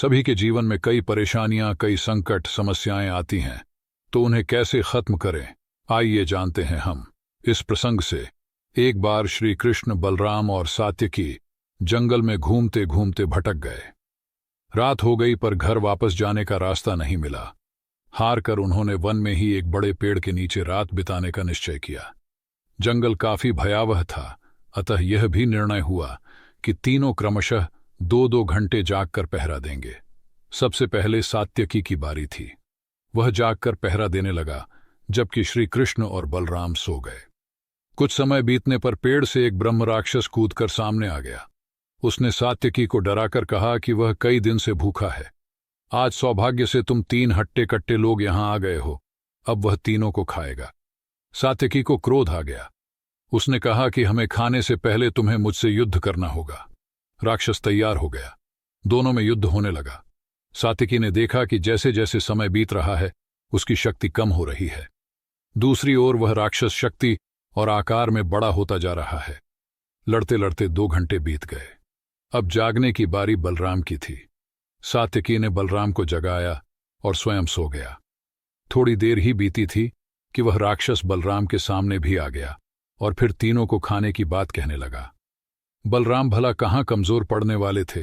सभी के जीवन में कई परेशानियां, कई संकट, समस्याएं आती हैं, तो उन्हें कैसे खत्म करें, आइए जानते हैं हम। इस प्रसंग से एक बार श्री कृष्ण, बलराम और सात्यकी जंगल में घूमते घूमते भटक गए। रात हो गई पर घर वापस जाने का रास्ता नहीं मिला। हार कर उन्होंने वन में ही एक बड़े पेड़ के नीचे रात बिताने का निश्चय किया। जंगल काफी भयावह था, अतः यह भी निर्णय हुआ कि तीनों क्रमशः 2-2 घंटे जागकर पहरा देंगे। सबसे पहले सात्यकी की बारी थी। वह जागकर पहरा देने लगा, जबकि श्री कृष्ण और बलराम सो गए। कुछ समय बीतने पर पेड़ से एक ब्रह्म राक्षस कूदकर सामने आ गया। उसने सात्यकी को डराकर कहा कि वह कई दिन से भूखा है। आज सौभाग्य से तुम 3 हट्टे कट्टे लोग यहां आ गए हो, अब वह तीनों को खाएगा। सात्यकी को क्रोध आ गया। उसने कहा कि हमें खाने से पहले तुम्हें मुझसे युद्ध करना होगा। राक्षस तैयार हो गया। दोनों में युद्ध होने लगा। सात्यकी ने देखा कि जैसे जैसे समय बीत रहा है, उसकी शक्ति कम हो रही है। दूसरी ओर वह राक्षस शक्ति और आकार में बड़ा होता जा रहा है। लड़ते लड़ते 2 घंटे बीत गए। अब जागने की बारी बलराम की थी। सात्यकी ने बलराम को जगाया और स्वयं सो गया। थोड़ी देर ही बीती थी कि वह राक्षस बलराम के सामने भी आ गया और फिर तीनों को खाने की बात कहने लगा। बलराम भला कहाँ कमजोर पड़ने वाले थे,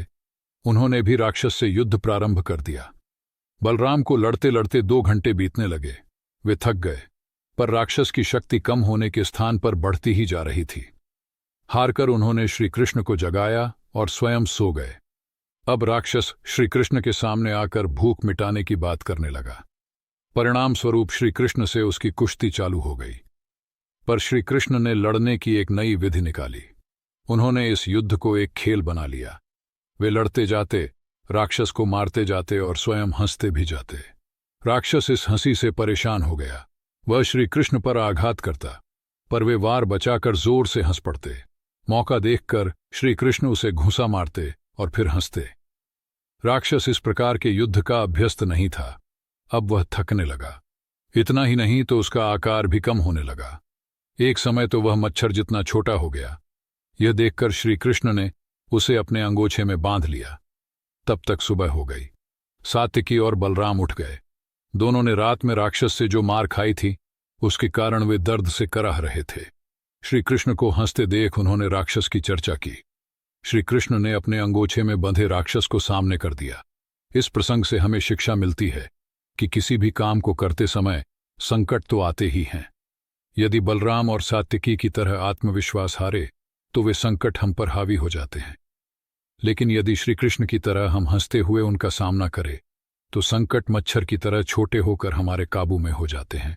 उन्होंने भी राक्षस से युद्ध प्रारंभ कर दिया। बलराम को लड़ते लड़ते 2 घंटे बीतने लगे। वे थक गए, पर राक्षस की शक्ति कम होने के स्थान पर बढ़ती ही जा रही थी। हारकर उन्होंने श्री कृष्ण को जगाया और स्वयं सो गए। अब राक्षस श्री कृष्ण के सामने आकर भूख मिटाने की बात करने लगा। परिणाम स्वरूप श्री कृष्ण से उसकी कुश्ती चालू हो गई। पर श्री कृष्ण ने लड़ने की एक नई विधि निकाली। उन्होंने इस युद्ध को एक खेल बना लिया। वे लड़ते जाते, राक्षस को मारते जाते और स्वयं हंसते भी जाते। राक्षस इस हंसी से परेशान हो गया। वह श्री कृष्ण पर आघात करता, पर वे वार बचाकर जोर से हंस पड़ते। मौका देखकर श्री कृष्ण उसे घूंसा मारते और फिर हंसते। राक्षस इस प्रकार के युद्ध का अभ्यस्त नहीं था। अब वह थकने लगा। इतना ही नहीं तो उसका आकार भी कम होने लगा। एक समय तो वह मच्छर जितना छोटा हो गया। यह देखकर श्री कृष्ण ने उसे अपने अंगोछे में बांध लिया। तब तक सुबह हो गई। सात्यकी और बलराम उठ गए। दोनों ने रात में राक्षस से जो मार खाई थी, उसके कारण वे दर्द से कराह रहे थे। श्री कृष्ण को हंसते देख उन्होंने राक्षस की चर्चा की। श्री कृष्ण ने अपने अंगोछे में बंधे राक्षस को सामने कर दिया। इस प्रसंग से हमें शिक्षा मिलती है कि किसी भी काम को करते समय संकट तो आते ही हैं। यदि बलराम और सात्यकी की तरह आत्मविश्वास हारे तो वे संकट हम पर हावी हो जाते हैं। लेकिन यदि श्री कृष्ण की तरह हम हंसते हुए उनका सामना करें तो संकट मच्छर की तरह छोटे होकर हमारे काबू में हो जाते हैं।